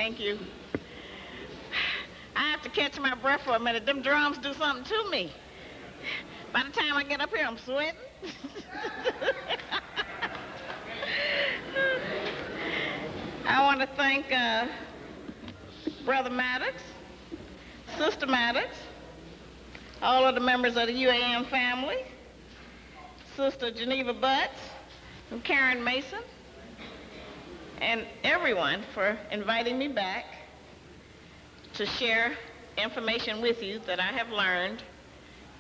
Thank you. I have to catch my breath for a minute. Them drums do something to me. By the time I get up here, I'm sweating. I want to thank Brother Maddox, Sister Maddox, all of the members of the U.A.M. family, Sister Geneva Butts, and Karen Mason, and everyone for inviting me back to share information with you that I have learned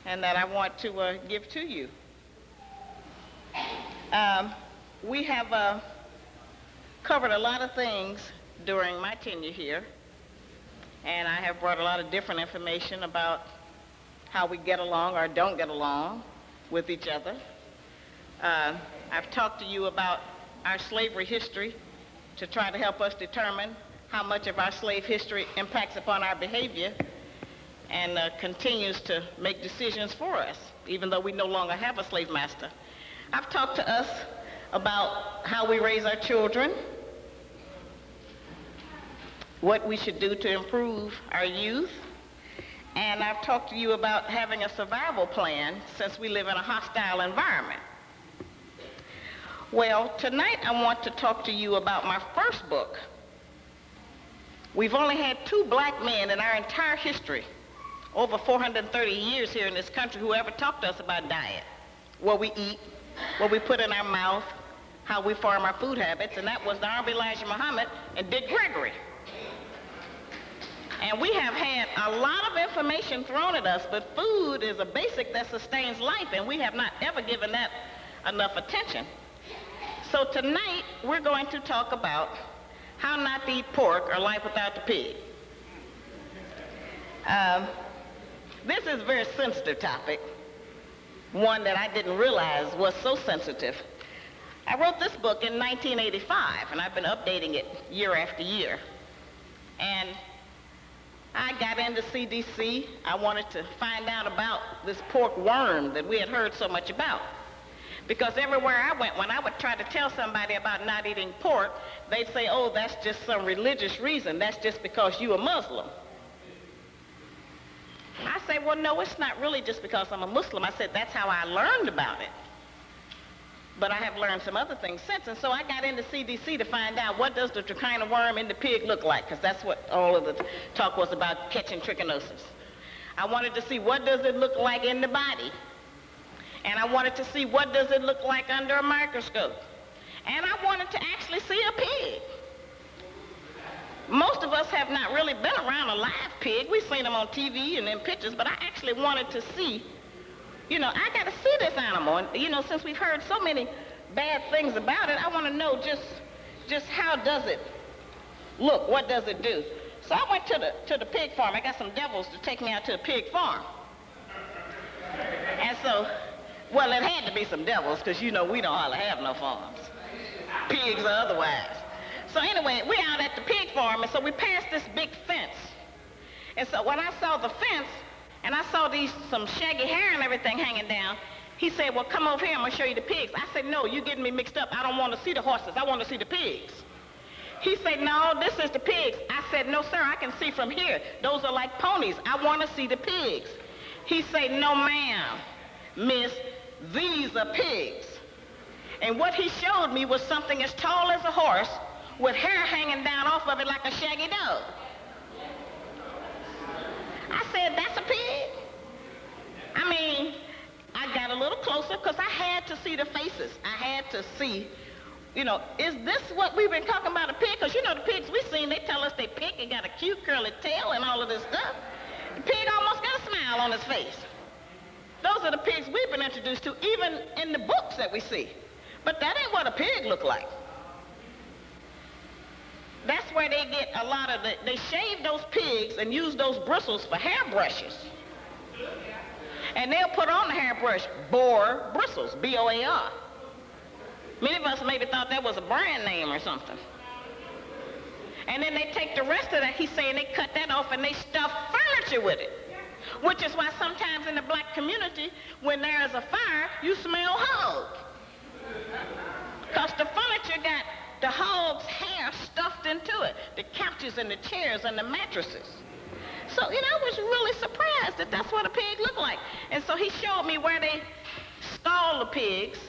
and that I want to give to you. We have covered a lot of things during my tenure here, and I have brought a lot of different information about how we get along or don't get along with each other. I've talked to you about our slavery history to try to help us determine how much of our slave history impacts upon our behavior and continues to make decisions for us, even though we no longer have a slave master. I've talked to us about how we raise our children, what we should do to improve our youth, and I've talked to you about having a survival plan since we live in a hostile environment. Well, tonight I want to talk to you about my first book. We've only had 2 black men in our entire history, over 430 years here in this country, who ever talked to us about diet, what we eat, what we put in our mouth, how we form our food habits, and that was the Honorable Elijah Muhammad and Dick Gregory. And we have had a lot of information thrown at us, but food is a basic that sustains life, and we have not ever given that enough attention. So tonight, we're going to talk about how not to eat pork or life without the pig. This is a very sensitive topic, one that I didn't realize was so sensitive. I wrote this book in 1985, and I've been updating it year after year. And I got into CDC. I wanted to find out about this pork worm that we had heard so much about. Because everywhere I went, when I would try to tell somebody about not eating pork, they'd say, oh, that's just some religious reason. That's just because you're a Muslim. I say, well, no, it's not really just because I'm a Muslim. I said, that's how I learned about it. But I have learned some other things since, and so I got into CDC to find out what does the trichina worm in the pig look like, because that's what all of the talk was about, catching trichinosis. I wanted to see what does it look like in the body. And I wanted to see what does it look like under a microscope. And I wanted to actually see a pig. Most of us have not really been around a live pig. We've seen them on TV and in pictures, but I actually wanted to see, I got to see this animal. And, since we've heard so many bad things about it, I want to know just how does it look? What does it do? So I went to the pig farm. I got some devils to take me out to the pig farm. And so, well, it had to be some devils, because we don't hardly have no farms, pigs or otherwise. So anyway, we're out at the pig farm, and so we passed this big fence. And so when I saw the fence, and I saw some shaggy hair and everything hanging down, he said, well, come over here, I'm going to show you the pigs. I said, no, you're getting me mixed up. I don't want to see the horses. I want to see the pigs. He said, no, this is the pigs. I said, no, sir, I can see from here. Those are like ponies. I want to see the pigs. He said, no, ma'am, miss, these are pigs. And what he showed me was something as tall as a horse with hair hanging down off of it like a shaggy dog. I said, that's a pig? I got a little closer because I had to see the faces. I had to see, is this what we've been talking about, a pig? Because, the pigs we've seen, they tell us they pig and got a cute curly tail and all of this stuff. The pig almost got a smile on his face. Those are the pigs we've been introduced to, even in the books that we see. But that ain't what a pig look like. That's where they get a lot of they shave those pigs and use those bristles for hairbrushes. And they'll put on the hairbrush, boar bristles, B-O-A-R. Many of us maybe thought that was a brand name or something. And then they take the rest of that, he's saying they cut that off and they stuff furniture with it. Which is why sometimes in the black community, when there is a fire, you smell hog. Because the furniture got the hog's hair stuffed stuffed into it, the couches and the chairs and the mattresses. So, I was really surprised that that's what a pig looked like. And so he showed me where they stall the pigs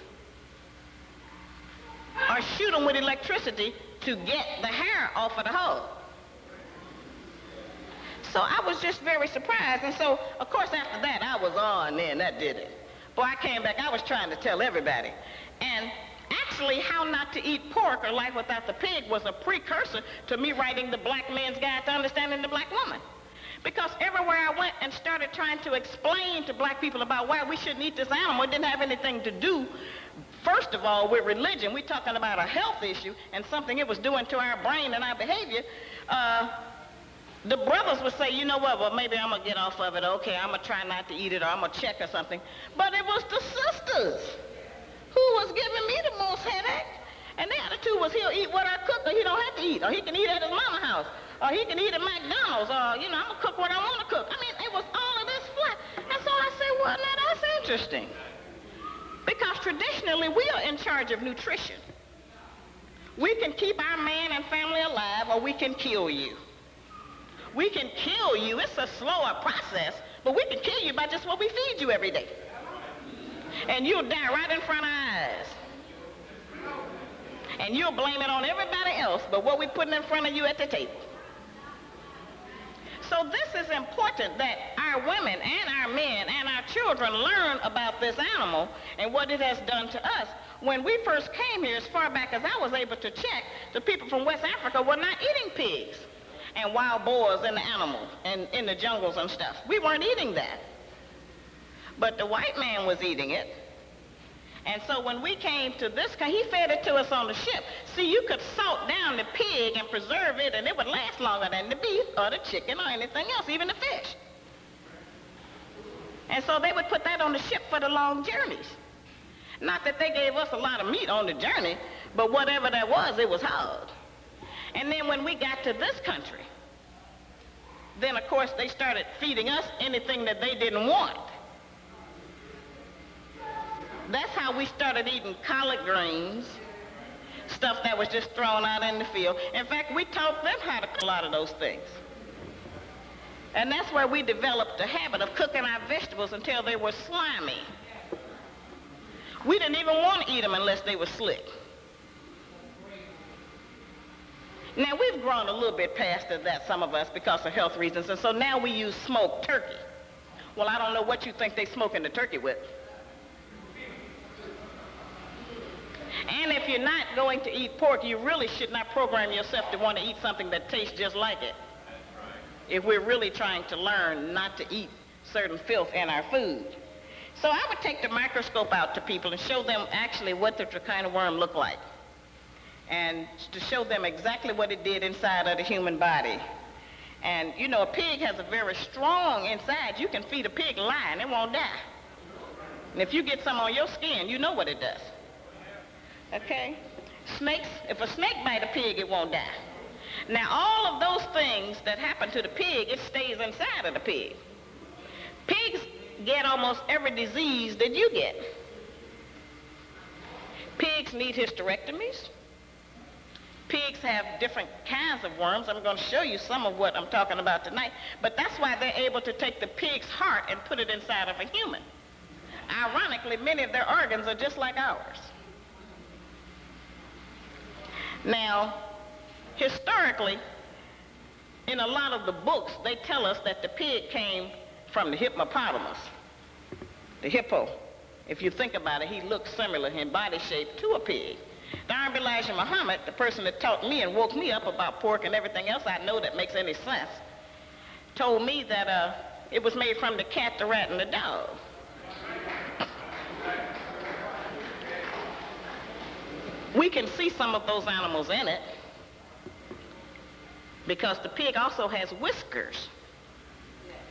or shoot them with electricity to get the hair off of the hull. So I was just very surprised. And so, of course, after that, I was on there, and that did it. Boy, I came back, I was trying to tell everybody. And actually, How Not to Eat Pork or Life Without the Pig was a precursor to me writing the Black Man's Guide to Understanding the Black Woman. Because everywhere I went and started trying to explain to black people about why we shouldn't eat this animal, it didn't have anything to do, first of all, with religion. We're talking about a health issue and something it was doing to our brain and our behavior. The brothers would say, you know what, well, maybe I'm going to get off of it. Okay, I'm going to try not to eat it, or I'm going to check or something. But it was the sisters who was giving me the most headache. And the attitude was, he'll eat what I cook, or he don't have to eat, or he can eat at his mama's house, or he can eat at McDonald's, or, I'm going to cook what I want to cook. I mean, it was all of this flat. And so I said, well, now that's interesting. Because traditionally, we are in charge of nutrition. We can keep our man and family alive, or we can kill you. We can kill you. It's a slower process, but we can kill you by just what we feed you every day. And you'll die right in front of our eyes. And you'll blame it on everybody else but what we're putting in front of you at the table. So this is important that our women and our men and our children learn about this animal and what it has done to us. When we first came here, as far back as I was able to check, the people from West Africa were not eating pigs and wild boars and the animals and in the jungles and stuff. We weren't eating that. But the white man was eating it. And so when we came to this, he fed it to us on the ship. See, you could salt down the pig and preserve it, and it would last longer than the beef or the chicken or anything else, even the fish. And so they would put that on the ship for the long journeys. Not that they gave us a lot of meat on the journey, but whatever that was, it was hard. And then when we got to this country, then of course they started feeding us anything that they didn't want. That's how we started eating collard greens, stuff that was just thrown out in the field. In fact, we taught them how to cook a lot of those things. And that's where we developed the habit of cooking our vegetables until they were slimy. We didn't even want to eat them unless they were slick. Now, we've grown a little bit past that, some of us, because of health reasons, and so now we use smoked turkey. Well, I don't know what you think they smoking the turkey with. And if you're not going to eat pork, you really should not program yourself to want to eat something that tastes just like it. If we're really trying to learn not to eat certain filth in our food. So I would take the microscope out to people and show them actually what the trichina worm looked like. And to show them exactly what it did inside of the human body. And, a pig has a very strong inside. You can feed a pig lye and it won't die. And if you get some on your skin, you know what it does. Okay? Snakes, if a snake bite a pig, it won't die. Now, all of those things that happen to the pig, it stays inside of the pig. Pigs get almost every disease that you get. Pigs need hysterectomies. Pigs have different kinds of worms. I'm going to show you some of what I'm talking about tonight. But that's why they're able to take the pig's heart and put it inside of a human. Ironically, many of their organs are just like ours. Now, historically, in a lot of the books, they tell us that the pig came from the hippopotamus, the hippo. If you think about it, he looks similar in body shape to a pig. Darn Elijah Muhammad, the person that taught me and woke me up about pork and everything else I know that makes any sense, told me that it was made from the cat, the rat, and the dog. We can see some of those animals in it because the pig also has whiskers.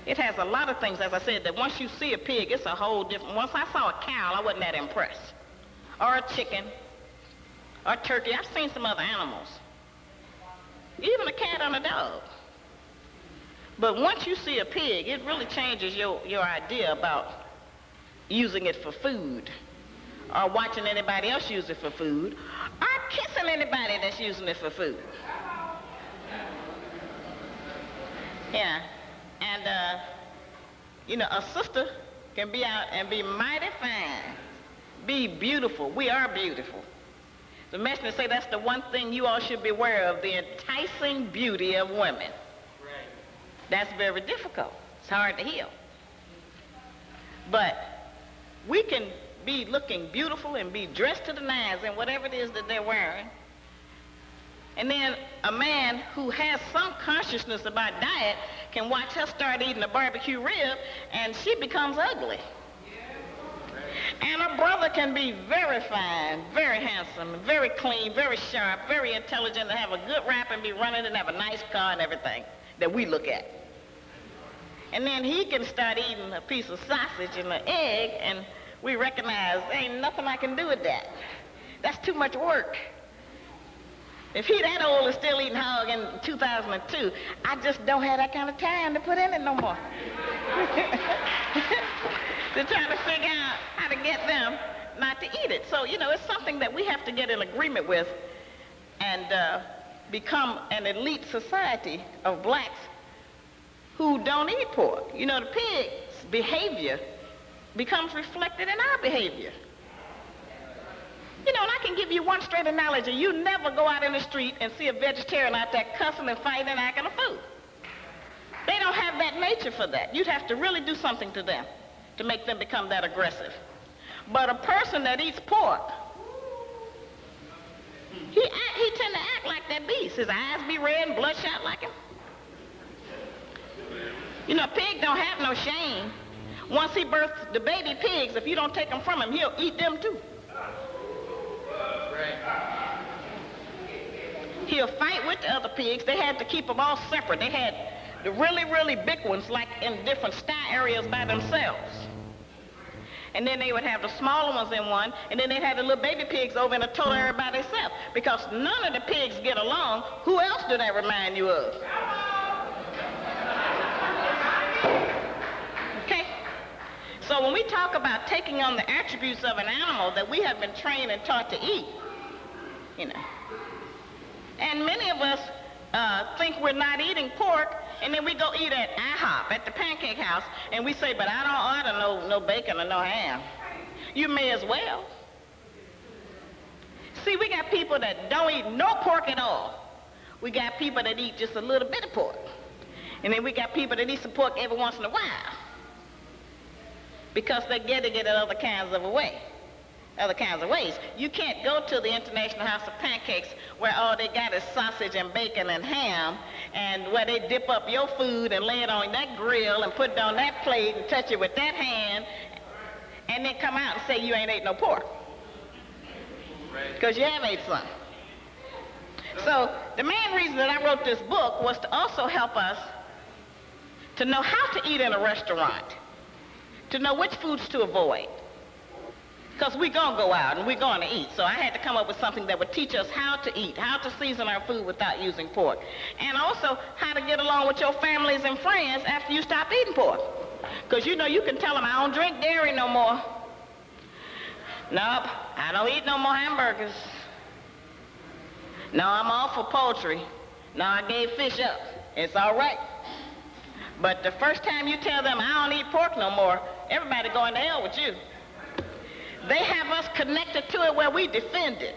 It has a lot of things, as I said, that once you see a pig, it's a whole different. Once I saw a cow, I wasn't that impressed. Or a chicken, or turkey. I've seen some other animals. Even a cat and a dog. But once you see a pig, it really changes your idea about using it for food, or watching anybody else use it for food, or kissing anybody that's using it for food. Yeah. And, a sister can be out and be mighty fine, be beautiful. We are beautiful. The messenger say that's the one thing you all should be aware of, the enticing beauty of women. Right. That's very difficult. It's hard to heal. But we can be looking beautiful and be dressed to the nines in whatever it is that they're wearing. And then a man who has some consciousness about diet can watch her start eating a barbecue rib and she becomes ugly. And a brother can be very fine, very handsome, very clean, very sharp, very intelligent, and have a good rap and be running and have a nice car and everything that we look at. And then he can start eating a piece of sausage and an egg, and we recognize ain't nothing I can do with that. That's too much work. If he that old and still eating hog in 2002, I just don't have that kind of time to put in it no more. To try to figure out how to get them not to eat it. So, it's something that we have to get in agreement with and become an elite society of blacks who don't eat pork. The pig's behavior becomes reflected in our behavior. And I can give you one straight analogy. You never go out in the street and see a vegetarian out there cussing and fighting and acting a fool. They don't have that nature for that. You'd have to really do something to them to make them become that aggressive. But a person that eats pork, he tend to act like that beast. His eyes be red and bloodshot like him. A pig don't have no shame. Once he births the baby pigs, if you don't take them from him, he'll eat them too. He'll fight with the other pigs. They had to keep them all separate. They had the really, really big ones like in different sty areas by themselves. And then they would have the smaller ones in one, and then they'd have the little baby pigs over in a total area by themselves. Because none of the pigs get along, who else do that remind you of? Okay? So when we talk about taking on the attributes of an animal that we have been trained and taught to eat, and many of us think we're not eating pork, and then we go eat at IHOP, at the Pancake House, and we say, but I don't order no bacon or no ham. You may as well. See, we got people that don't eat no pork at all. We got people that eat just a little bit of pork. And then we got people that eat some pork every once in a while because they're getting it in other kinds of ways. You can't go to the International House of Pancakes where all they got is sausage and bacon and ham, and where they dip up your food and lay it on that grill and put it on that plate and touch it with that hand, and then come out and say you ain't ate no pork. Because you have ate some. So the main reason that I wrote this book was to also help us to know how to eat in a restaurant, to know which foods to avoid. Because we're going to go out and we're going to eat. So I had to come up with something that would teach us how to eat, how to season our food without using pork. And also how to get along with your families and friends after you stop eating pork. Because you can tell them, I don't drink dairy no more. Nope, I don't eat no more hamburgers. No, I'm all for poultry. No, I gave fish up. It's all right. But the first time you tell them, I don't eat pork no more, everybody going to hell with you. They have us connected to it where we defend it.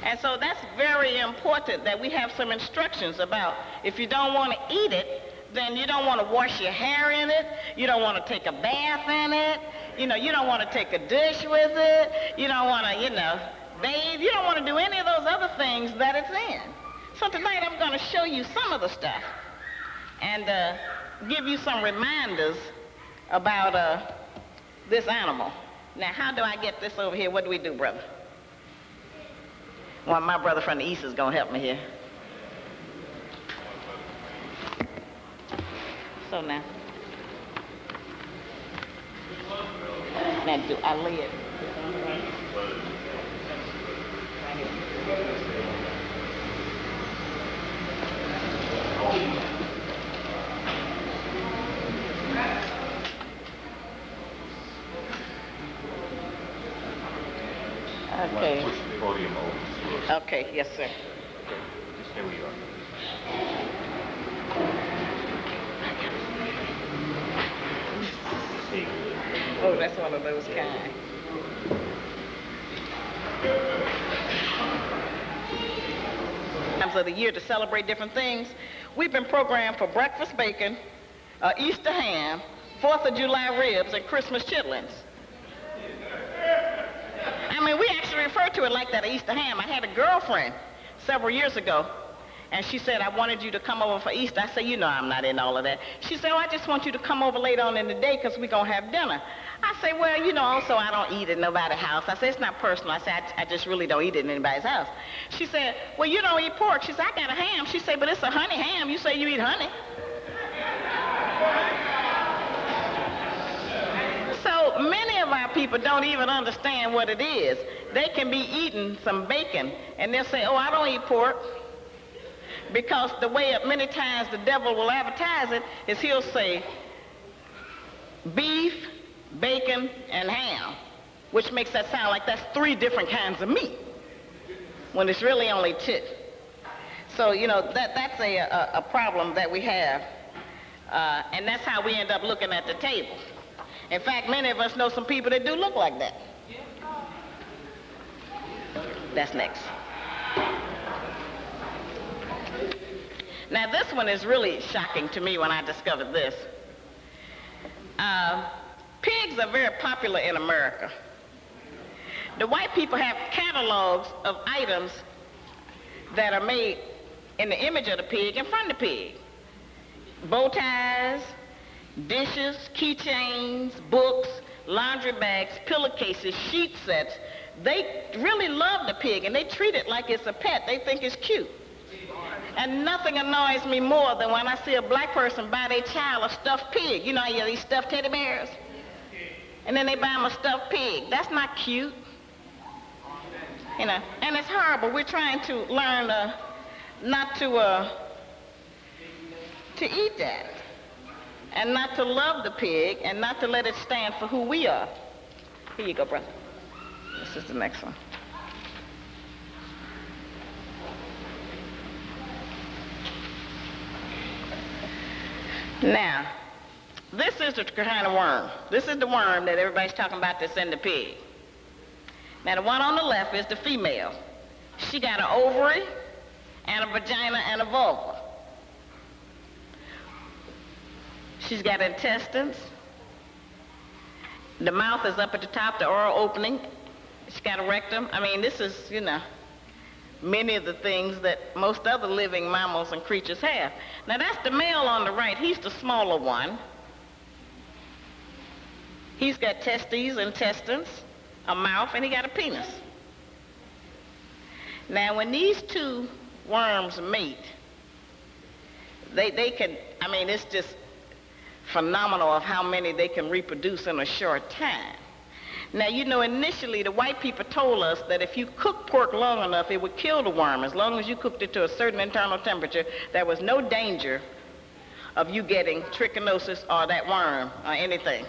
And so that's very important that we have some instructions about if you don't want to eat it, then you don't want to wash your hair in it, you don't want to take a bath in it, you don't want to take a dish with it, you don't want to, bathe, you don't want to do any of those other things that it's in. So tonight I'm going to show you some of the stuff and give you some reminders about this animal. Now, how do I get this over here? What do we do, brother? Well, my brother from the east is going to help me here. So now do I lay it? Okay. Push the podium over. Okay, yes, sir. Here we are. Pig. Oh, that's one of those kind. Times of the year to celebrate different things. We've been programmed for breakfast bacon, Easter ham, 4th of July ribs, and Christmas chitlins. I mean, we actually refer to it like that, Easter ham. I had a girlfriend several years ago, and she said, I wanted you to come over for Easter. I said, you know I'm not in all of that. She said, oh, I just want you to come over later on in the day because we're going to have dinner. I said, well, you know, also I don't eat at nobody's house. I said, it's not personal. I said, I just really don't eat it in anybody's house. She said, well, you don't eat pork. She said, I got a ham. She said, but it's a honey ham. You say you eat honey. So many of our people don't even understand what it is. They can be eating some bacon, and they'll say, oh, I don't eat pork. Because the way many times the devil will advertise it is he'll say beef, bacon, and ham, which makes that sound like that's 3 different kinds of meat, when it's really only 2. So, you know, that's a problem that we have, and that's how we end up looking at the table. In fact, many of us know some people that do look like that. That's next. Now, this one is really shocking to me when I discovered this. Pigs are very popular in America. The white people have catalogs of items that are made in the image of the pig and from the pig. Bow ties, dishes, keychains, books, laundry bags, pillowcases, sheet sets. They really love the pig, and they treat it like it's a pet. They think it's cute. And nothing annoys me more than when I see a black person buy their child a stuffed pig. You know how you have these stuffed teddy bears? And then they buy them a stuffed pig. That's not cute. You know, and it's horrible. We're trying to learn not to eat that. And not to love the pig, and not to let it stand for who we are. Here you go, brother. This is the next one. Now, this is the kind of worm. This is the worm that everybody's talking about that's in the pig. Now, the one on the left is the female. She got an ovary and a vagina and a vulva. She's got intestines. The mouth is up at the top, the oral opening. She's got a rectum. I mean, this is, you know, many of the things that most other living mammals and creatures have. Now, that's the male on the right. He's the smaller one. He's got testes, intestines, a mouth, and he got a penis. Now, when these 2 worms mate, they can, I mean, it's just phenomenal of how many they can reproduce in a short time. Now, you know, initially the white people told us that if you cook pork long enough, it would kill the worm. As long as you cooked it to a certain internal temperature, there was no danger of you getting trichinosis or that worm or anything.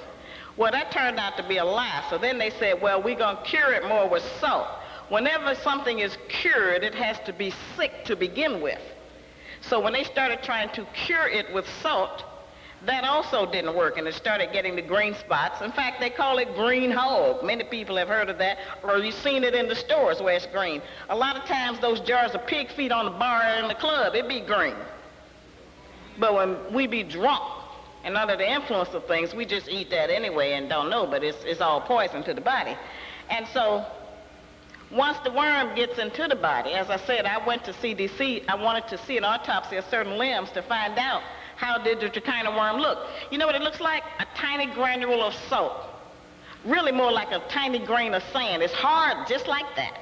Well, that turned out to be a lie. So then they said, well, we're going to cure it more with salt. Whenever something is cured, it has to be sick to begin with. So when they started trying to cure it with salt, that also didn't work, and it started getting the green spots. In fact, they call it green hog. Many people have heard of that, or you've seen it in the stores where it's green. A lot of times those jars of pig feet on the bar in the club, it be green. But when we be drunk and under the influence of things, we just eat that anyway and don't know, but it's all poison to the body. And so once the worm gets into the body, as I said, I went to CDC. I wanted to see an autopsy of certain limbs to find out how did the kind of worm look. You know what it looks like? A tiny granule of salt. Really more like a tiny grain of sand. It's hard just like that.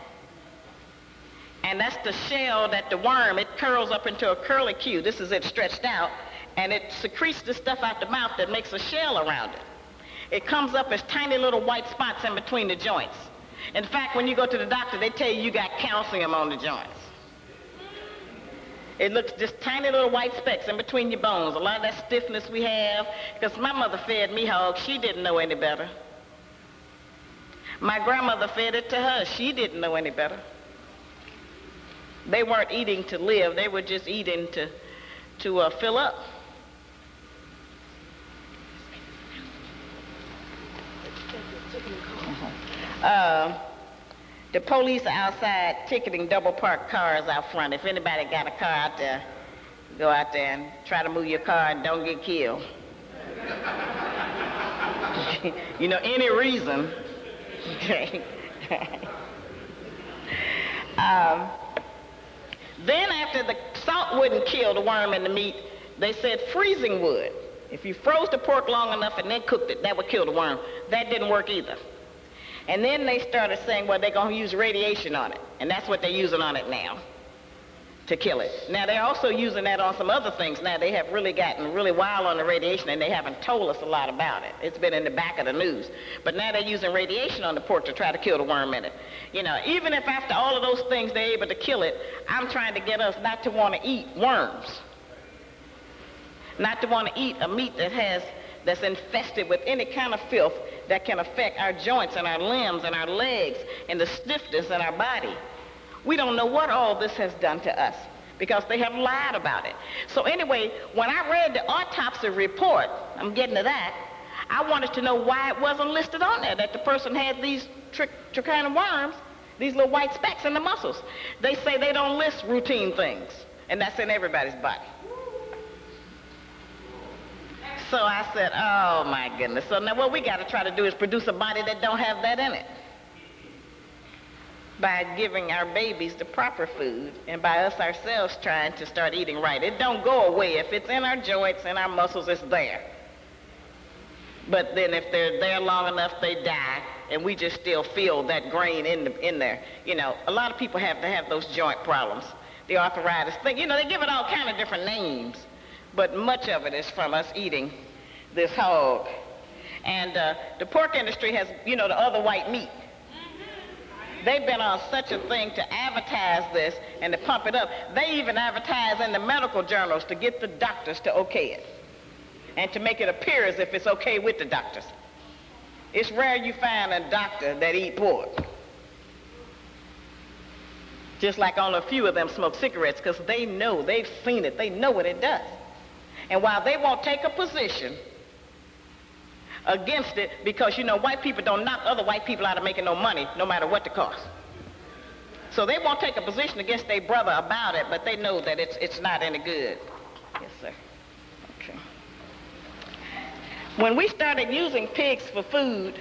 And that's the shell that the worm, it curls up into a curlicue. This is it stretched out. And it secretes the stuff out the mouth that makes a shell around it. It comes up as tiny little white spots in between the joints. In fact, when you go to the doctor, they tell you got calcium on the joints. It looks just tiny little white specks in between your bones. A lot of that stiffness we have, because my mother fed me hog, she didn't know any better. My grandmother fed it to her, she didn't know any better. They weren't eating to live. They were just eating to fill up. The police are outside ticketing double parked cars out front. If anybody got a car out there, go out there and try to move your car and don't get killed. You know, any reason. Okay. Then after the salt wouldn't kill the worm in the meat, they said freezing would. If you froze the pork long enough and then cooked it, that would kill the worm. That didn't work either. And then they started saying, well, they're going to use radiation on it. And that's what they're using on it now, to kill it. Now, they're also using that on some other things. Now, they have really gotten really wild on the radiation, and they haven't told us a lot about it. It's been in the back of the news. But now they're using radiation on the pork to try to kill the worm in it. You know, even if after all of those things they're able to kill it, I'm trying to get us not to want to eat worms. Not to want to eat a meat that's infested with any kind of filth that can affect our joints and our limbs and our legs and the stiffness in our body. We don't know what all this has done to us because they have lied about it. So anyway, when I read the autopsy report, I'm getting to that, I wanted to know why it wasn't listed on there that the person had these trichina worms, these little white specks in the muscles. They say they don't list routine things, and that's in everybody's body. So I said, oh my goodness. So now what we got to try to do is produce a body that don't have that in it, by giving our babies the proper food and by us ourselves trying to start eating right. It don't go away. If it's in our joints and our muscles, it's there. But then if they're there long enough, they die, and we just still feel that grain in there. You know, a lot of people have to have those joint problems, the arthritis thing. You know, they give it all kind of different names, but much of it is from us eating this hog. And the pork industry has, you know, the other white meat. They've been on such a thing to advertise this and to pump it up. They even advertise in the medical journals to get the doctors to okay it and to make it appear as if it's okay with the doctors. It's rare you find a doctor that eat pork. Just like only a few of them smoke cigarettes because they know, they've seen it, they know what it does. And while they won't take a position against it, because, you know, white people don't knock other white people out of making no money, no matter what the cost. So they won't take a position against their brother about it, but they know that it's not any good. Yes, sir. Okay. When we started using pigs for food,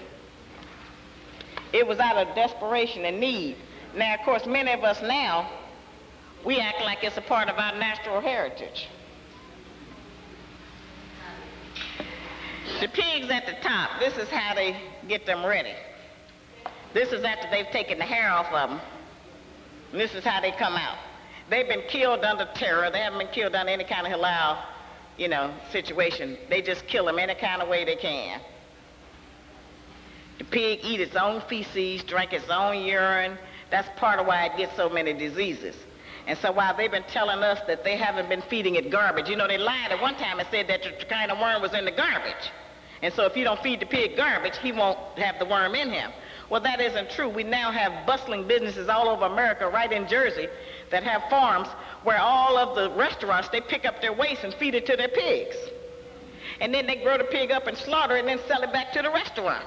it was out of desperation and need. Now, of course, many of us now, we act like it's a part of our natural heritage. The pigs at the top, this is how they get them ready. This is after they've taken the hair off of them. And this is how they come out. They've been killed under terror. They haven't been killed under any kind of halal, you know, situation. They just kill them any kind of way they can. The pig eat its own feces, drink its own urine. That's part of why it gets so many diseases. And so while they've been telling us that they haven't been feeding it garbage, you know, they lied at one time and said that the kind of worm was in the garbage. And so if you don't feed the pig garbage, he won't have the worm in him. Well, that isn't true. We now have bustling businesses all over America, right in Jersey, that have farms where all of the restaurants, they pick up their waste and feed it to their pigs. And then they grow the pig up and slaughter it and then sell it back to the restaurant.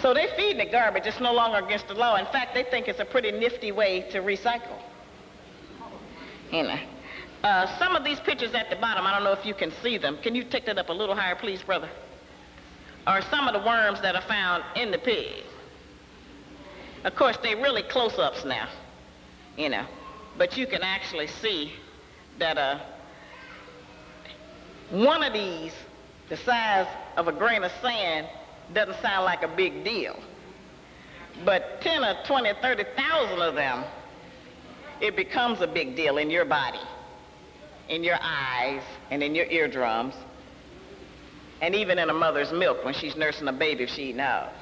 So they're feeding it garbage. It's no longer against the law. In fact, they think it's a pretty nifty way to recycle. You know. Some of these pictures at the bottom, I don't know if you can see them. Can you take that up a little higher, please, brother? Are some of the worms that are found in the pig. Of course, they're really close-ups now, you know. But you can actually see that one of these, the size of a grain of sand, doesn't sound like a big deal. But 10 or 20 or 30,000 of them, it becomes a big deal in your body, in your eyes, and in your eardrums, and even in a mother's milk when she's nursing a baby if she eats out.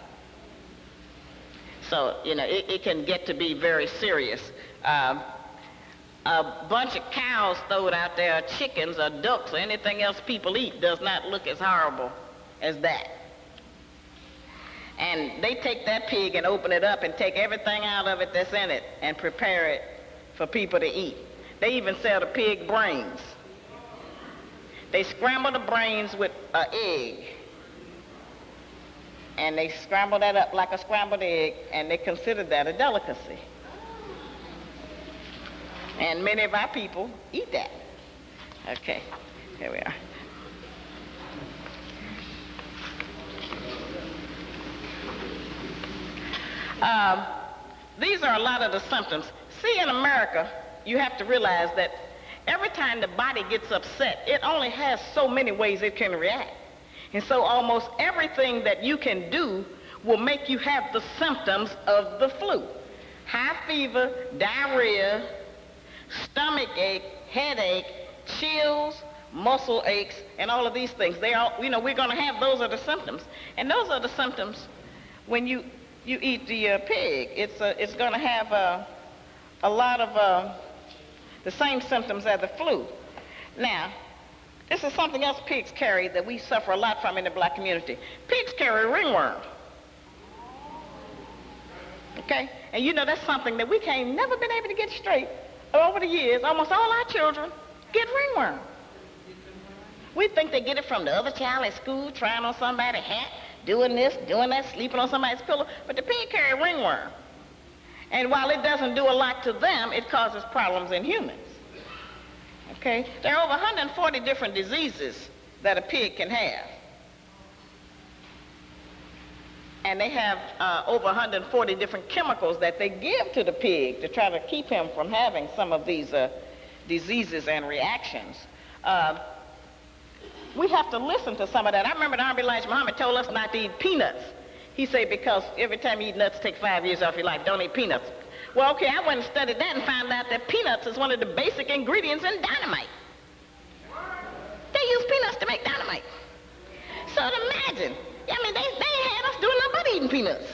So, you know, it can get to be very serious. A bunch of cows thrown out there, or chickens, or ducks, or anything else people eat does not look as horrible as that. And they take that pig and open it up and take everything out of it that's in it and prepare it for people to eat. They even sell the pig brains. They scramble the brains with an egg. And they scramble that up like a scrambled egg, and they consider that a delicacy. And many of our people eat that. Okay, here we are. These are a lot of the symptoms. See, in America, you have to realize that every time the body gets upset, it only has so many ways it can react. And so almost everything that you can do will make you have the symptoms of the flu. High fever, diarrhea, stomach ache, headache, chills, muscle aches, and all of these things. They all, we're going to have, those are the symptoms. And those are the symptoms when you eat the pig. It's going to have a lot of the same symptoms as the flu. Now, this is something else pigs carry that we suffer a lot from in the black community. Pigs carry ringworm. Okay? And that's something that we never been able to get straight over the years. Almost all our children get ringworm. We think they get it from the other child at school, trying on somebody's hat, doing this, doing that, sleeping on somebody's pillow. But the pig carry ringworm. And while it doesn't do a lot to them, it causes problems in humans. Okay? There are over 140 different diseases that a pig can have. And they have over 140 different chemicals that they give to the pig to try to keep him from having some of these diseases and reactions. We have to listen to some of that. I remember the Honorable Elijah Muhammad told us not to eat peanuts. He said, because every time you eat nuts, take 5 years off your life. Don't eat peanuts. Well, okay, I went and studied that and found out that peanuts is one of the basic ingredients in dynamite. They use peanuts to make dynamite. So imagine, they had us doing nothing but eating peanuts.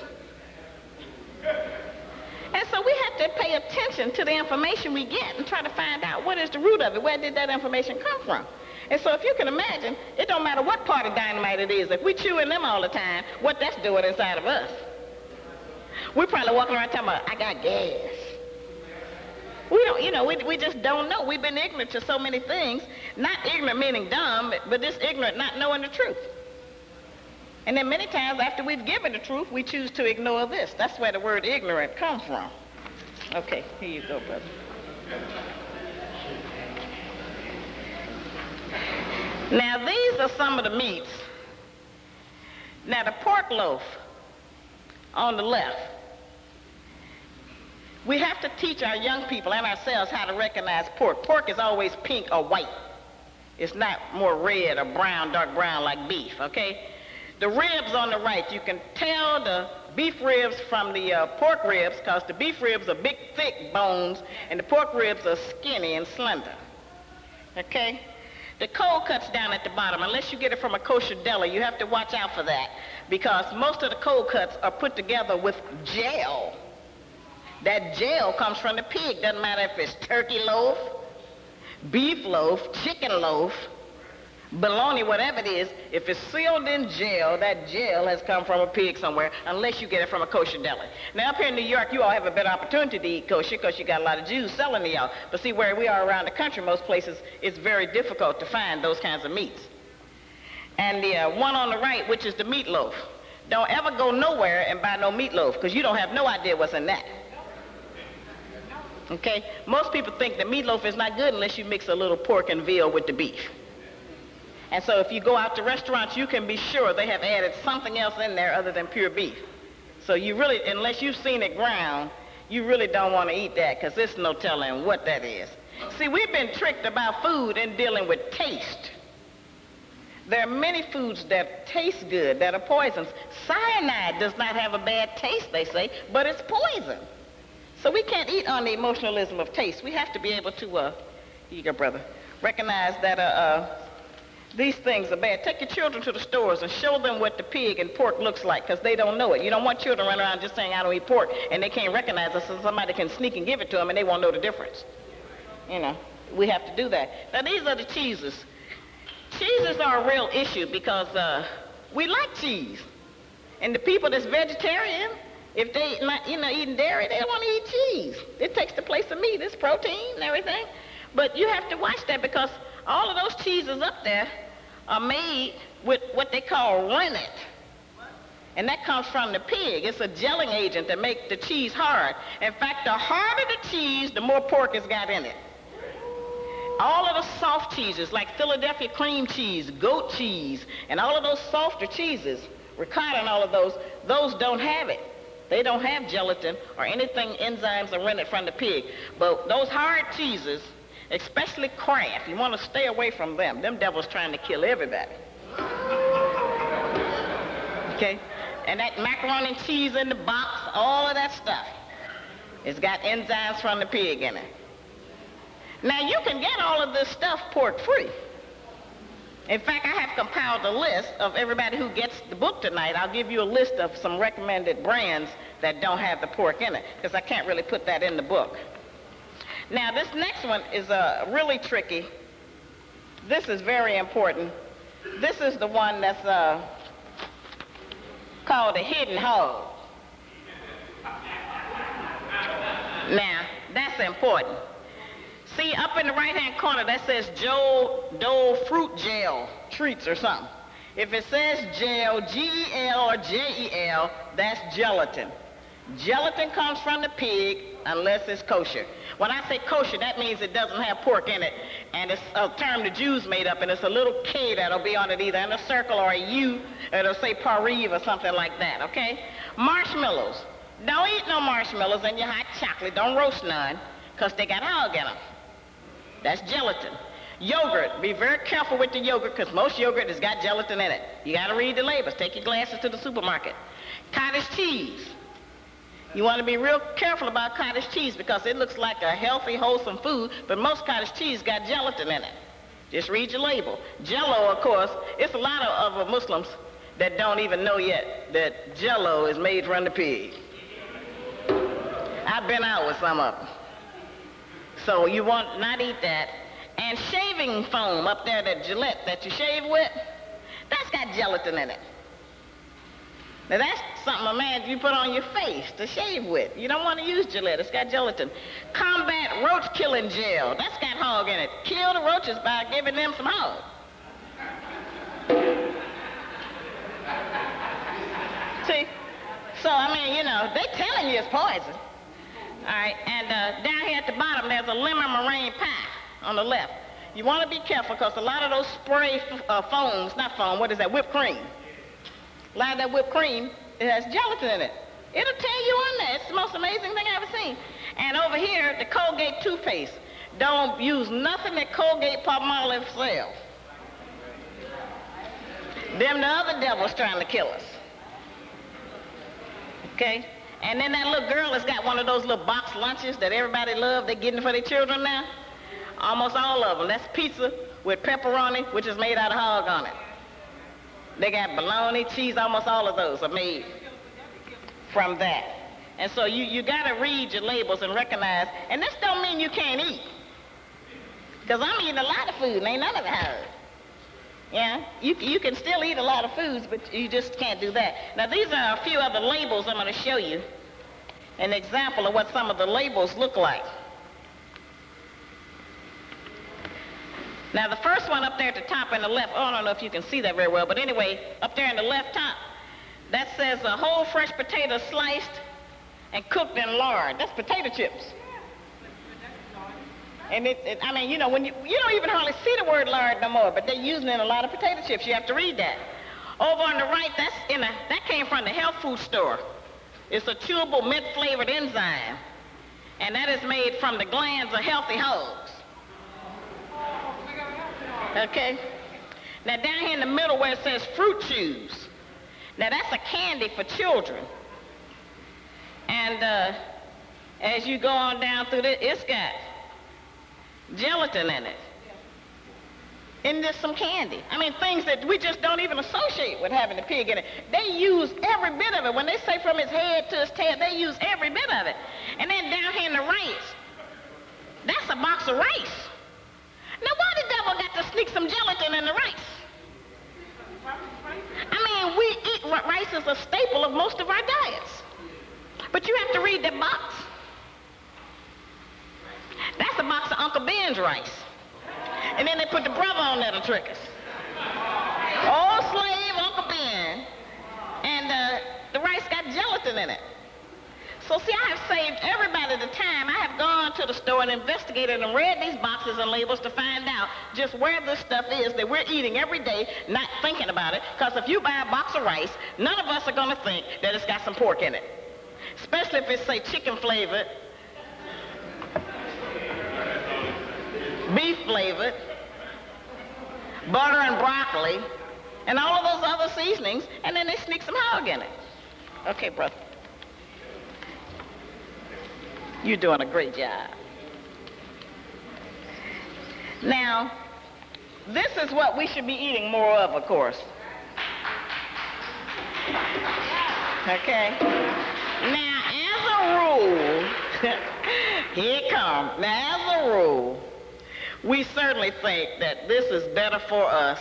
And so we have to pay attention to the information we get and try to find out what is the root of it. Where did that information come from? And so if you can imagine, it don't matter what part of dynamite it is. If we chewing them all the time, what that's doing inside of us. We're probably walking around talking about, I got gas. We don't, we just don't know. We've been ignorant to so many things. Not ignorant meaning dumb, but just ignorant not knowing the truth. And then many times after we've given the truth, we choose to ignore this. That's where the word ignorant comes from. Okay, here you go, brother. Now, these are some of the meats. Now, the pork loaf on the left. We have to teach our young people and ourselves how to recognize pork. Pork is always pink or white. It's not more red or brown, dark brown like beef, okay? The ribs on the right, you can tell the beef ribs from the pork ribs because the beef ribs are big, thick bones, and the pork ribs are skinny and slender, okay? The cold cuts down at the bottom. Unless you get it from a kosher deli, you have to watch out for that because most of the cold cuts are put together with gel. That gel comes from the pig. Doesn't matter if it's turkey loaf, beef loaf, chicken loaf, bologna, whatever it is. If it's sealed in gel, that gel has come from a pig somewhere, unless you get it from a kosher deli. Now, up here in New York, you all have a better opportunity to eat kosher because you got a lot of Jews selling to y'all. But see, where we are around the country, most places, it's very difficult to find those kinds of meats. And the one on the right, which is the meatloaf. Don't ever go nowhere and buy no meatloaf because you don't have no idea what's in that. Okay? Most people think the meatloaf is not good unless you mix a little pork and veal with the beef. And so if you go out to restaurants, you can be sure they have added something else in there other than pure beef. So you really, unless you've seen it ground, you really don't want to eat that because there's no telling what that is. See, we've been tricked about food in dealing with taste. There are many foods that taste good, that are poisons. Cyanide does not have a bad taste, they say, but it's poison. So we can't eat on the emotionalism of taste. We have to be able to, here you go, brother, recognize that these things are bad. Take your children to the stores and show them what the pig and pork looks like because they don't know it. You don't want children running around just saying, I don't eat pork, and they can't recognize it, so somebody can sneak and give it to them, and they won't know the difference. We have to do that. Now, these are the cheeses. Cheeses are a real issue because we like cheese. And the people that's vegetarian, if they not, eating dairy, they don't want to eat cheese. It takes the place of meat. It's protein and everything. But you have to watch that because all of those cheeses up there are made with what they call rennet. And that comes from the pig. It's a gelling agent that makes the cheese hard. In fact, the harder the cheese, the more pork it's got in it. All of the soft cheeses, like Philadelphia cream cheese, goat cheese, and all of those softer cheeses, ricotta and all of those don't have it. They don't have gelatin or anything, enzymes or rennet from the pig. But those hard cheeses, especially Kraft, you want to stay away from them. Them devils trying to kill everybody. Okay? And that macaroni and cheese in the box, all of that stuff, it's got enzymes from the pig in it. Now, you can get all of this stuff pork-free. In fact, I have compiled a list of everybody who gets the book tonight. I'll give you a list of some recommended brands that don't have the pork in it, because I can't really put that in the book. Now, this next one is really tricky. This is very important. This is the one that's called a hidden hog. Now, that's important. See, up in the right-hand corner, that says Joe Dole Fruit Gel Treats or something. If it says gel, G-E-L or J-E-L, that's gelatin. Gelatin comes from the pig unless it's kosher. When I say kosher, that means it doesn't have pork in it. And it's a term the Jews made up, and it's a little K that'll be on it either in a circle or a U. It'll say pariv or something like that, okay? Marshmallows. Don't eat no marshmallows in your hot chocolate. Don't roast none, because they got hog in them. That's gelatin. Yogurt. Be very careful with the yogurt, because most yogurt has got gelatin in it. You got to read the labels. Take your glasses to the supermarket. Cottage cheese. You want to be real careful about cottage cheese because it looks like a healthy, wholesome food, but most cottage cheese got gelatin in it. Just read your label. Jell-O, of course, it's a lot of Muslims that don't even know yet that Jell-O is made from the pig. I've been out with some of them. So you want not eat that. And shaving foam up there, that Gillette that you shave with, that's got gelatin in it. Now that's something, a man, you put on your face to shave with. You don't want to use Gillette, it's got gelatin. Combat roach killing gel, that's got hog in it. Kill the roaches by giving them some hog. See? So, I mean, they're telling you it's poison. All right, and down here at the bottom, there's a lemon meringue pie on the left. You want to be careful because a lot of those spray foams, not foam, what is that, whipped cream. A lot of that whipped cream, it has gelatin in it. It'll tell you on there. It's the most amazing thing I've ever seen. And over here, the Colgate toothpaste. Don't use nothing that Colgate Palmolive sells. Them the other devils trying to kill us. Okay? And then that little girl has got one of those little box lunches that everybody loves. They're getting for their children now. Almost all of them. That's pizza with pepperoni, which is made out of hog on it. They got bologna, cheese, almost all of those are made from that. And so you got to read your labels and recognize, and this don't mean you can't eat. Because I'm eating a lot of food and ain't none of it hard. Yeah, you can still eat a lot of foods, but you just can't do that. Now these are a few other labels I'm going to show you. An example of what some of the labels look like. Now, the first one up there at the top in the left, I don't know if you can see that very well, but anyway, up there in the left top, that says a whole fresh potato sliced and cooked in lard. That's potato chips. And when you don't even hardly see the word lard no more, but they're using it in a lot of potato chips. You have to read that. Over on the right, that came from the health food store. It's a chewable mint-flavored enzyme, and that is made from the glands of healthy hogs. Okay? Now down here in the middle where it says fruit chews, now that's a candy for children. And as you go on down through this, it's got gelatin in it. And there's some candy. I mean, things that we just don't even associate with having the pig in it. They use every bit of it. When they say from his head to his tail, they use every bit of it. And then down here in the rice, that's a box of rice. Now, why the devil got to sneak some gelatin in the rice? I mean, we eat rice is a staple of most of our diets. But you have to read that box. That's a box of Uncle Ben's rice. And then they put the brother on there to trick us. Old slave Uncle Ben. And the rice got gelatin in it. So see, I have saved everybody the time. I have gone to the store and investigated and read these boxes and labels to find out just where this stuff is that we're eating every day, not thinking about it. Because if you buy a box of rice, none of us are going to think that it's got some pork in it. Especially if it's, say, chicken flavored, beef flavored, butter and broccoli, and all of those other seasonings, and then they sneak some hog in it. Okay, brother. You're doing a great job. Now, this is what we should be eating more of course. Okay? Now, as a rule, here it comes. Now, as a rule, we certainly think that this is better for us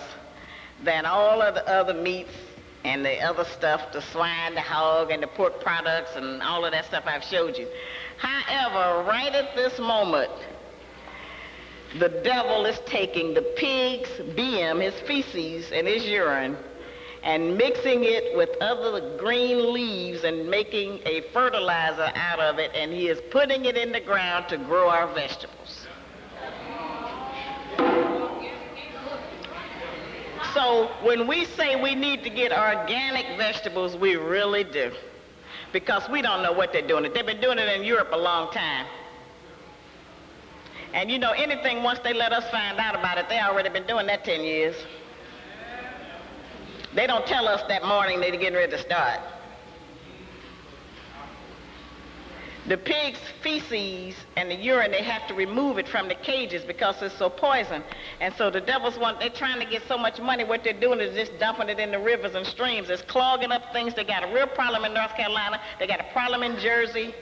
than all of the other meats and the other stuff, the swine, the hog, and the pork products, and all of that stuff I've showed you. However, right at this moment, the devil is taking the pig's BM, his feces and his urine, and mixing it with other green leaves and making a fertilizer out of it, and he is putting it in the ground to grow our vegetables. So when we say we need to get organic vegetables, we really do. Because we don't know what they're doing. They've been doing it in Europe a long time. And you know, anything, once they let us find out about it, they already been doing that 10 years. They don't tell us that morning they're getting ready to start. The pig's feces and the urine, they have to remove it from the cages because it's so poison. And so the devils they're trying to get so much money. What they're doing is just dumping it in the rivers and streams. It's clogging up things. They got a real problem in North Carolina. They got a problem in Jersey.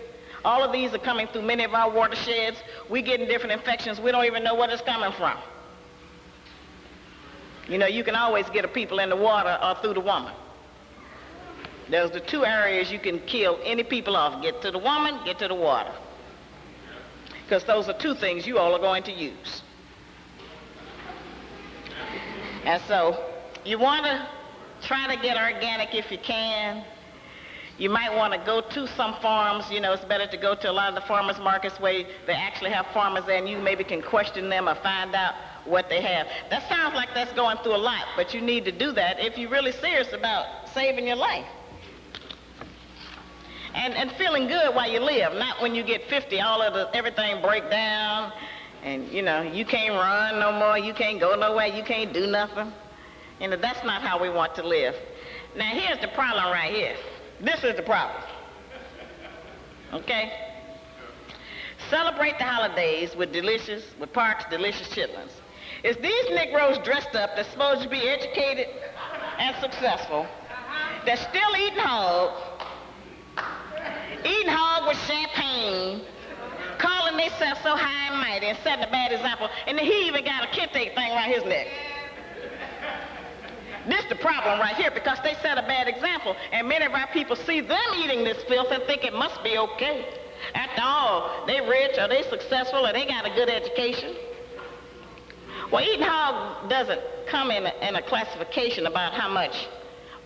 All of these are coming through many of our watersheds. We're getting different infections. We don't even know where it's coming from. You know, you can always get a people in the water or through the woman. There's the two areas you can kill any people off. Get to the woman, get to the water. Because those are two things you all are going to use. And so you want to try to get organic if you can. You might want to go to some farms. You know, it's better to go to a lot of the farmers markets where they actually have farmers there, and you maybe can question them or find out what they have. That sounds like that's going through a lot, but you need to do that if you're really serious about saving your life. And feeling good while you live, not when you get 50, everything break down, and you know, you can't run no more, you can't go nowhere, you can't do nothing. You know, that's not how we want to live. Now here's the problem right here. This is the problem. Okay? Celebrate the holidays with Park's delicious chitlins. It's these Negroes dressed up that's supposed to be educated and successful, that's still eating hog with champagne, calling themselves so high and mighty and setting a bad example, and then he even got a kente thing around his neck. This is the problem right here, because they set a bad example, and many of our people see them eating this filth and think it must be okay. After all, they rich, or they successful, or they got a good education. Well, eating hog doesn't come in a classification about how much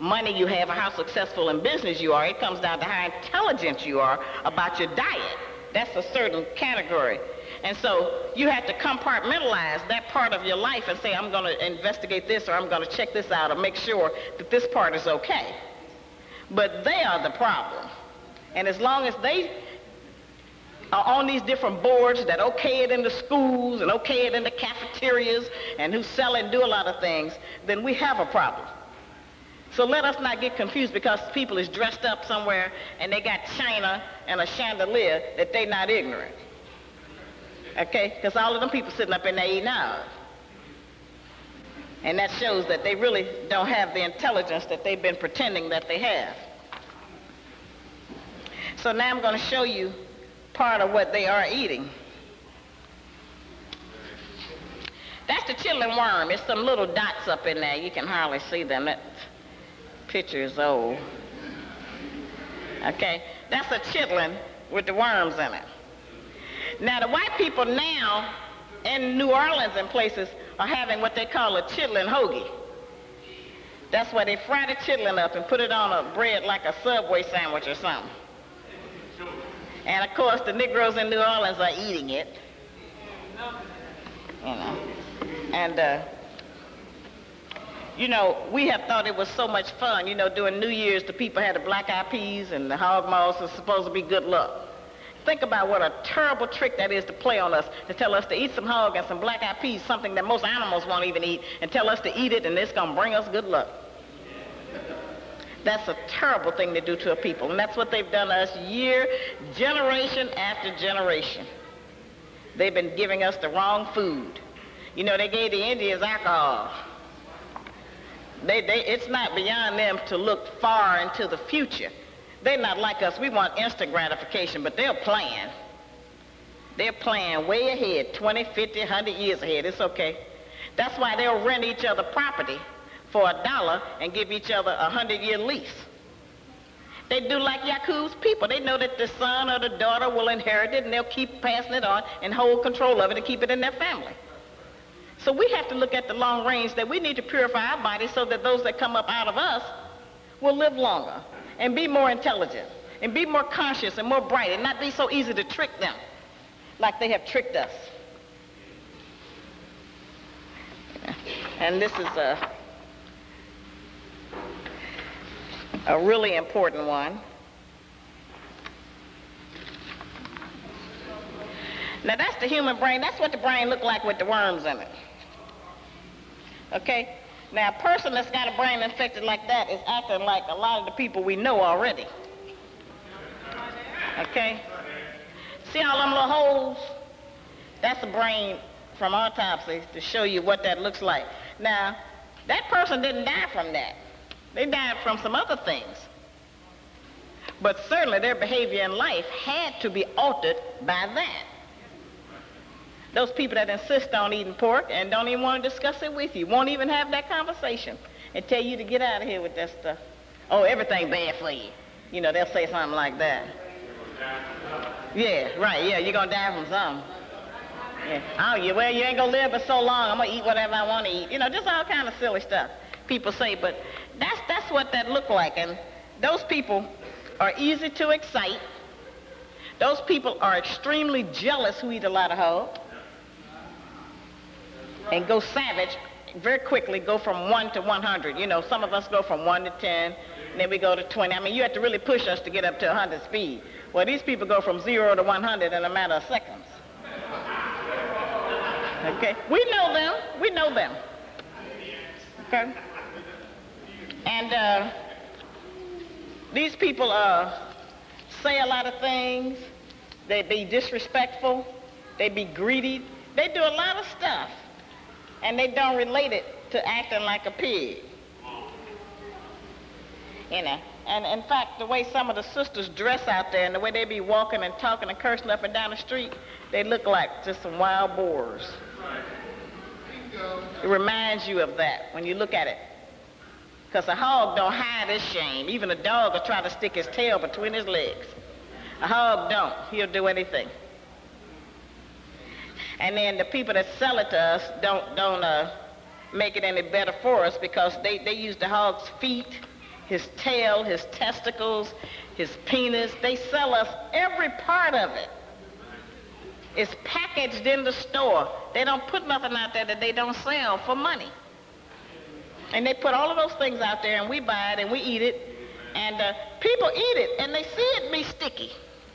money you have or how successful in business you are. It comes down to how intelligent you are about your diet. That's a certain category. And so you have to compartmentalize that part of your life and say, I'm going to investigate this, or I'm going to check this out, or make sure that this part is okay. But they are the problem. And as long as they are on these different boards that okay it in the schools and okay it in the cafeterias and who sell and do a lot of things, then we have a problem. So let us not get confused because people is dressed up somewhere and they got china and a chandelier that they not ignorant. Okay? Because all of them people sitting up in there eating out. And that shows that they really don't have the intelligence that they've been pretending that they have. So now I'm going to show you part of what they are eating. That's the chitlin worm. It's some little dots up in there. You can hardly see them. That picture is old. Okay, that's a chitlin with the worms in it. Now the white people now in New Orleans and places are having what they call a chitlin hoagie. That's where they fry the chitlin up and put it on a bread like a Subway sandwich or something. And of course the Negroes in New Orleans are eating it. You know. And you know, we have thought it was so much fun. You know, during New Year's, the people had the black-eyed peas and the hog maws was supposed to be good luck. Think about what a terrible trick that is to play on us, to tell us to eat some hog and some black-eyed peas, something that most animals won't even eat, and tell us to eat it and it's going to bring us good luck. That's a terrible thing to do to a people, and that's what they've done to us generation after generation. They've been giving us the wrong food. You know, they gave the Indians alcohol. It's not beyond them to look far into the future. They're not like us. We want instant gratification, but they're planning. They're planning way ahead, 20, 50, 100 years ahead. It's okay. That's why they'll rent each other property for $1 and give each other a 100-year lease. They do like Yakub's people. They know that the son or the daughter will inherit it, and they'll keep passing it on and hold control of it and keep it in their family. So we have to look at the long range, that we need to purify our bodies so that those that come up out of us will live longer and be more intelligent and be more conscious and more bright and not be so easy to trick them like they have tricked us. And this is a really important one. Now that's the human brain. That's what the brain looked like with the worms in it. Okay? Now a person that's got a brain infected like that is acting like a lot of the people we know already. Okay? See all them little holes? That's a brain from autopsy to show you what that looks like. Now, that person didn't die from that. They died from some other things. But certainly their behavior in life had to be altered by that. Those people that insist on eating pork and don't even want to discuss it with you, won't even have that conversation and tell you to get out of here with that stuff. Oh, everything bad for you. You know, they'll say something like that. Yeah, right, yeah, you're going to die from something. Yeah. Oh, well, you ain't going to live but so long. I'm going to eat whatever I want to eat. You know, just all kind of silly stuff people say, but that's what that looked like. And those people are easy to excite. Those people are extremely jealous who eat a lot of hog and go savage very quickly, go from 1 to 100. You know, some of us go from 1 to 10, and then we go to 20. I mean, you have to really push us to get up to 100 speed. Well, these people go from 0 to 100 in a matter of seconds. Okay? We know them. We know them. Okay? And these people say a lot of things. They be disrespectful. They be greedy. They do a lot of stuff. And they don't relate it to acting like a pig. You know? And in fact, the way some of the sisters dress out there and the way they be walking and talking and cursing up and down the street, they look like just some wild boars. It reminds you of that when you look at it. Because a hog don't hide his shame. Even a dog will try to stick his tail between his legs. A hog don't. He'll do anything. And then the people that sell it to us don't make it any better for us because they use the hog's feet, his tail, his testicles, his penis. They sell us every part of it. It's packaged in the store. They don't put nothing out there that they don't sell for money. And they put all of those things out there, and we buy it, and we eat it. And people eat it, and they see it be sticky.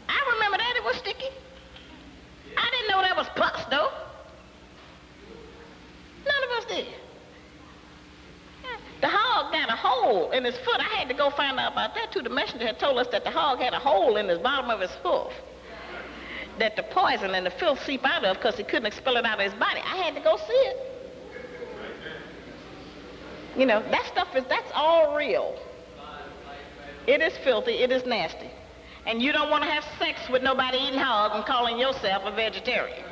I remember that it was sticky. I didn't know that was pus, though. None of us did. The hog got a hole in his foot. I had to go find out about that, too. The messenger had told us that the hog had a hole in the bottom of his hoof that the poison and the filth seep out of because he couldn't expel it out of his body. I had to go see it. You know, that stuff that's all real. It is filthy, it is nasty. And you don't want to have sex with nobody eating hog and calling yourself a vegetarian.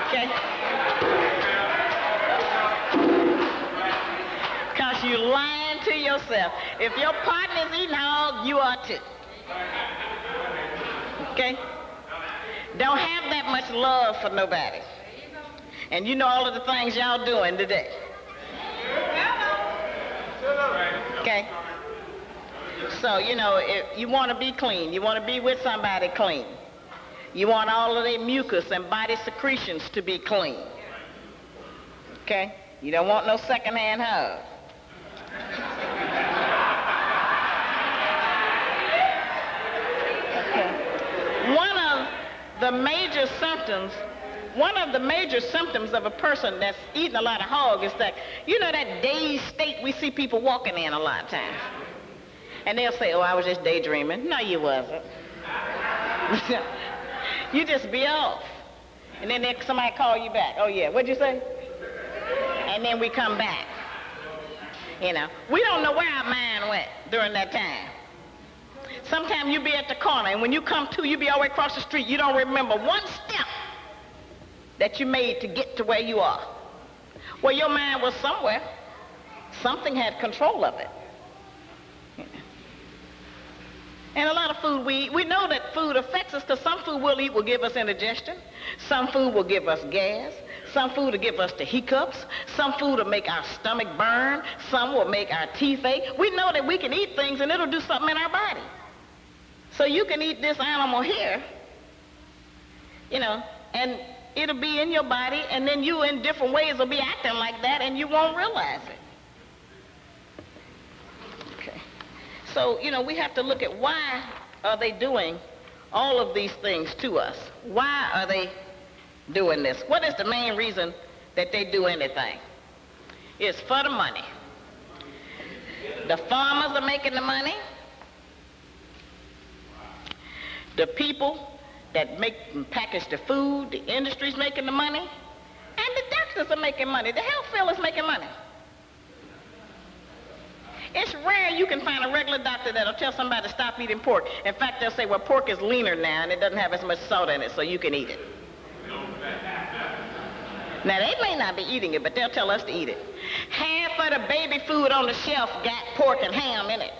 Okay? Because You lying to yourself. If your partner's eating hog, you are too. Okay? Don't have that much love for nobody. And you know all of the things y'all doing today. Okay? So, you know, if you want to be clean, you want to be with somebody clean. You want all of their mucus and body secretions to be clean. Okay? You don't want no secondhand hug. Okay. One of the major symptoms of a person that's eating a lot of hog is that, you know, that dazed state we see people walking in a lot of times. And they'll say, oh, I was just daydreaming. No, you wasn't. You just be off. And then somebody call you back. Oh, yeah, what'd you say? And then we come back. You know, we don't know where our mind went during that time. Sometimes you be at the corner, and when you come to, you be all the way across the street. You don't remember one step that you made to get to where you are. Well, your mind was somewhere. Something had control of it. And a lot of food we eat, we know that food affects us because some food we'll eat will give us indigestion. Some food will give us gas. Some food will give us the hiccups. Some food will make our stomach burn. Some will make our teeth ache. We know that we can eat things and it'll do something in our body. So you can eat this animal here, you know, and it'll be in your body, and then you in different ways will be acting like that and you won't realize it. So, you know, we have to look at why are they doing all of these things to us? Why are they doing this? What is the main reason that they do anything? It's for the money. The farmers are making the money. The people that make and package the food, the industry's making the money. And the doctors are making money. The health field is making money. It's rare you can find a regular doctor that'll tell somebody to stop eating pork. In fact, they'll say, well, pork is leaner now and it doesn't have as much salt in it, so you can eat it. Now, they may not be eating it, but they'll tell us to eat it. Half of the baby food on the shelf got pork and ham in it.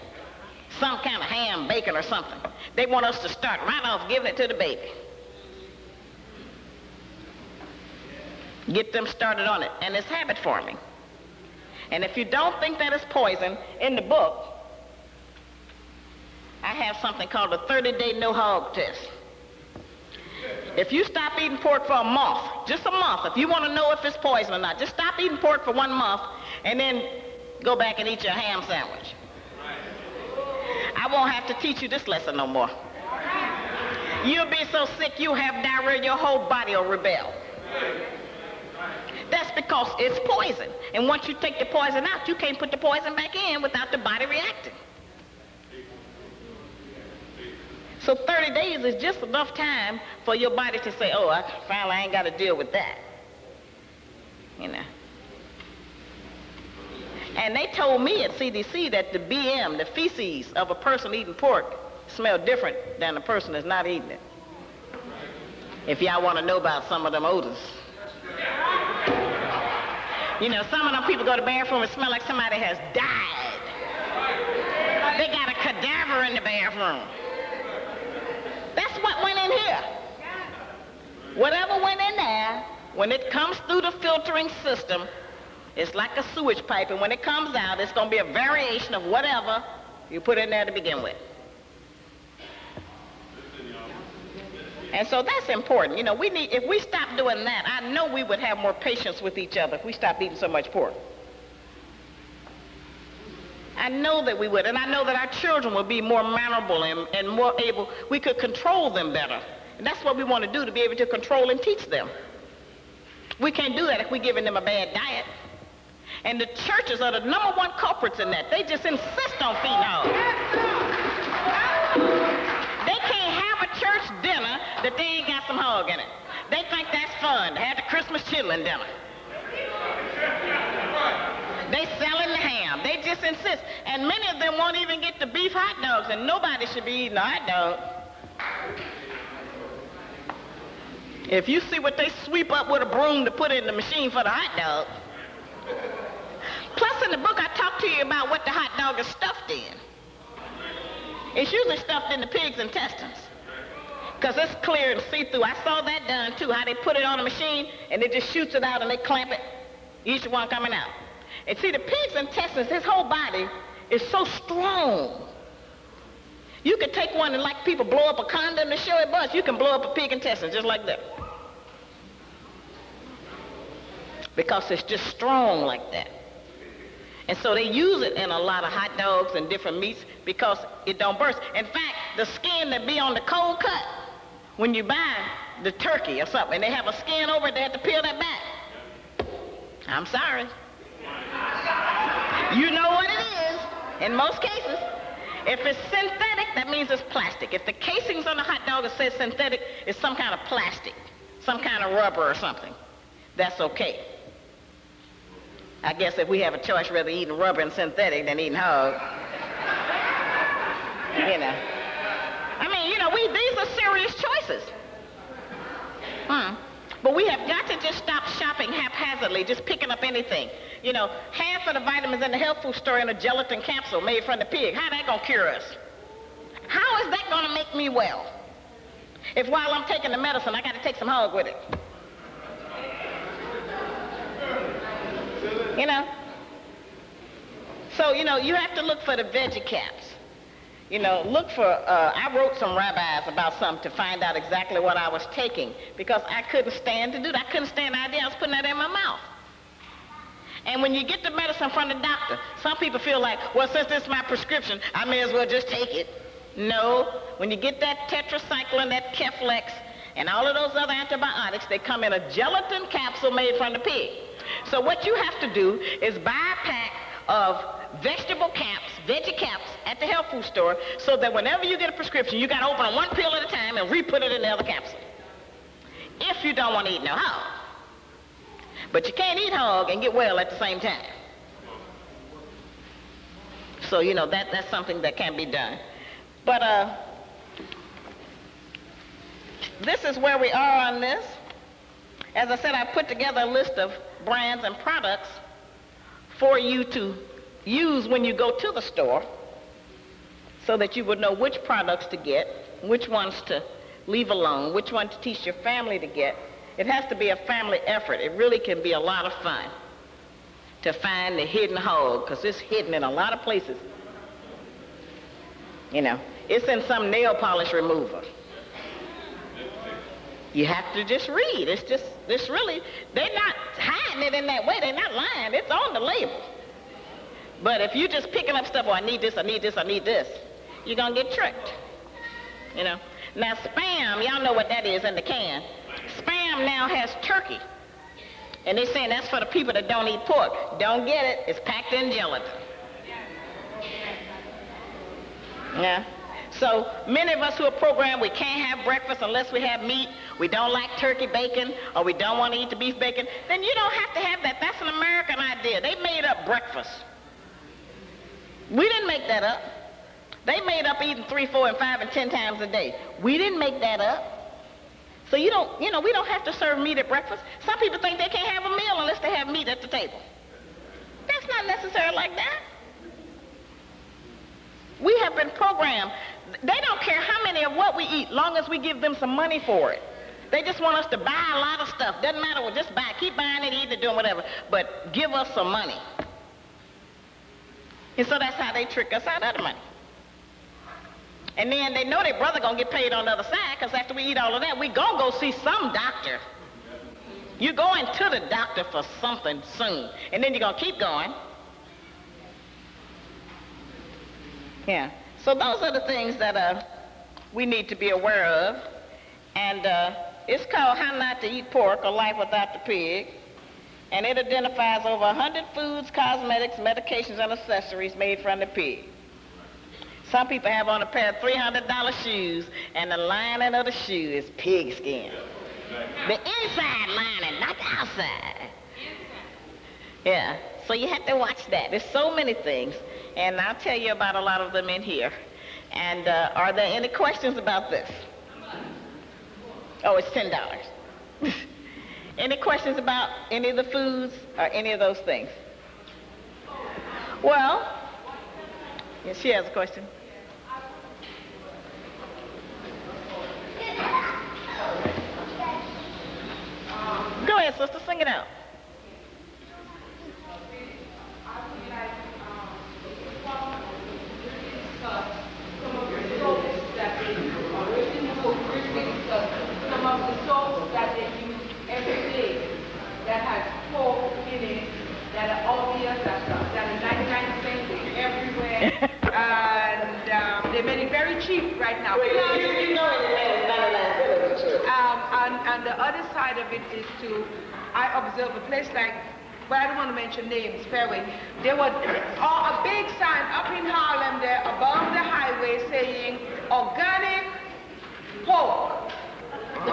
Some kind of ham, bacon, or something. They want us to start right off giving it to the baby. Get them started on it, and it's habit forming. And if you don't think that it's poison, in the book, I have something called a 30-day no-hog test. If you stop eating pork for a month, just a month, if you want to know if it's poison or not, just stop eating pork for 1 month and then go back and eat your ham sandwich. I won't have to teach you this lesson no more. You'll be so sick you'll have diarrhea, your whole body will rebel. That's because it's poison. And once you take the poison out, you can't put the poison back in without the body reacting. So 30 days is just enough time for your body to say, oh, I finally ain't got to deal with that. You know. And they told me at CDC that the BM, the feces of a person eating pork, smell different than a person that's not eating it. If y'all want to know about some of them odors. You know, some of them people go to the bathroom and smell like somebody has died. They got a cadaver in the bathroom. That's what went in here. Whatever went in there, when it comes through the filtering system, it's like a sewage pipe, and when it comes out, it's going to be a variation of whatever you put in there to begin with. And so that's important. You know, if we stop doing that, I know we would have more patience with each other if we stopped eating so much pork. I know that we would, and I know that our children will be more mannerable and more able, we could control them better. And that's what we want to do, to be able to control and teach them. We can't do that if we're giving them a bad diet. And the churches are the #1 culprits in that. They just insist on feeding hogs. They can't have a church dinner that they ain't got some hog in it. They think that's fun, to have the Christmas chitlin dinner. They selling the ham. They just insist. And many of them won't even get the beef hot dogs, and nobody should be eating a hot dog. If you see what they sweep up with a broom to put in the machine for the hot dog. Plus, in the book, I talk to you you about what the hot dog is stuffed in. It's usually stuffed in the pig's intestines, because it's clear and see-through. I saw that done too, how they put it on a machine and it just shoots it out and they clamp it, each one coming out. And see, the pig's intestines, his whole body is so strong. You could take one and, like people blow up a condom to show it bust, you can blow up a pig intestine just like that. Because it's just strong like that. And so they use it in a lot of hot dogs and different meats because it don't burst. In fact, the skin that be on the cold cut, when you buy the turkey or something, and they have a skin over it, they have to peel that back. I'm sorry. You know what it is, in most cases. If it's synthetic, that means it's plastic. If the casings on the hot dog that says synthetic, it's some kind of plastic, some kind of rubber or something, that's okay. I guess if we have a choice rather eating rubber and synthetic than eating hog, you know. I mean, you know, these are serious choices. But we have got to just stop shopping haphazardly, just picking up anything. You know, half of the vitamins in the health food store in a gelatin capsule made from the pig. How that gonna cure us? How is that gonna make me well? If while I'm taking the medicine, I gotta take some hog with it. You know? So, you know, you have to look for the veggie caps. You know, look for, I wrote some rabbis about something to find out exactly what I was taking because I couldn't stand to do that. I couldn't stand the idea I was putting that in my mouth. And when you get the medicine from the doctor, some people feel like, well, since this is my prescription, I may as well just take it. No, when you get that tetracycline, that Keflex, and all of those other antibiotics, they come in a gelatin capsule made from the pig. So what you have to do is buy a pack of vegetable caps, veggie caps at the health food store so that whenever you get a prescription, you got to open it one pill at a time and re-put it in the other capsule. If you don't want to eat no hog. But you can't eat hog and get well at the same time. So, you know, that's something that can be done. But this is where we are on this. As I said, I put together a list of brands and products for you to use when you go to the store so that you would know which products to get, which ones to leave alone, which one to teach your family to get. It has to be a family effort. It really can be a lot of fun to find the hidden hog because it's hidden in a lot of places. You know, it's in some nail polish remover. You have to just read. It's really, they're not hiding it in that way. They're not lying. It's on the label. But if you're just picking up stuff, oh, I need this, I need this, I need this, you're going to get tricked. You know. Now, Spam, y'all know what that is in the can. Spam now has turkey. And they're saying that's for the people that don't eat pork. Don't get it. It's packed in gelatin. Yeah. So many of us who are programmed, we can't have breakfast unless we have meat. We don't like turkey bacon, or we don't want to eat the beef bacon. Then you don't have to have that. That's an American idea. They made up breakfast. We didn't make that up. They made up eating 3, 4, and 5, and 10 times a day. We didn't make that up. So we don't have to serve meat at breakfast. Some people think they can't have a meal unless they have meat at the table. That's not necessarily like that. We have been programmed. They don't care how many of what we eat, long as we give them some money for it. They just want us to buy a lot of stuff. Doesn't matter what, just buy. Keep buying it, eating it, doing whatever. But give us some money. And so that's how they trick us out of the money. And then they know their brother gonna get paid on the other side, because after we eat all of that, we gonna go see some doctor. You're going to the doctor for something soon. And then you're gonna keep going. Yeah. So those are the things that we need to be aware of. And it's called How Not to Eat Pork or Life Without the Pig. And it identifies over 100 foods, cosmetics, medications, and accessories made from the pig. Some people have on a pair of $300 shoes, and the lining of the shoe is pig skin. The inside lining, not the outside. Yeah, so you have to watch that. There's so many things, and I'll tell you about a lot of them in here. And are there any questions about this? Oh, it's $10. Any questions about any of the foods or any of those things? Well, yes, she has a question. Go ahead, sister, sing it out. Some of the soaps that they use every day that has pork in it, that are obvious, that are 99% everywhere, and they made it very cheap right now. Well, you know it made 99 cents. And the other side of it is I observe a place like, but I don't want to mention names, Fairway. There was a big sign up in Harlem there above the highway saying organic pork. I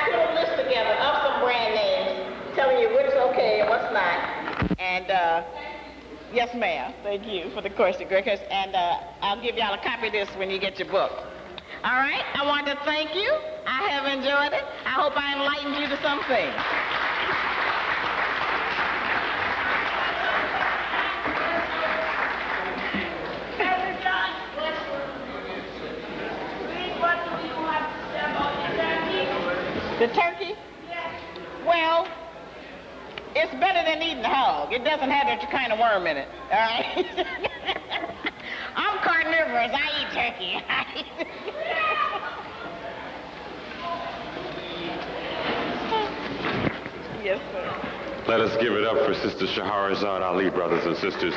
put a list together of some brand names, telling you what's okay and what's not. And yes, ma'am. Thank you for the question, Greg. And I'll give y'all a copy of this when you get your book. All right. I want to thank you. I have enjoyed it. I hope I enlightened you to something. The turkey? Yes. Well, it's better than eating hog. It doesn't have that kind of worm in it. All right? I'm carnivorous. I eat turkey. Yes, sir. Let us give it up for Sister Shahrazad Ali, brothers and sisters.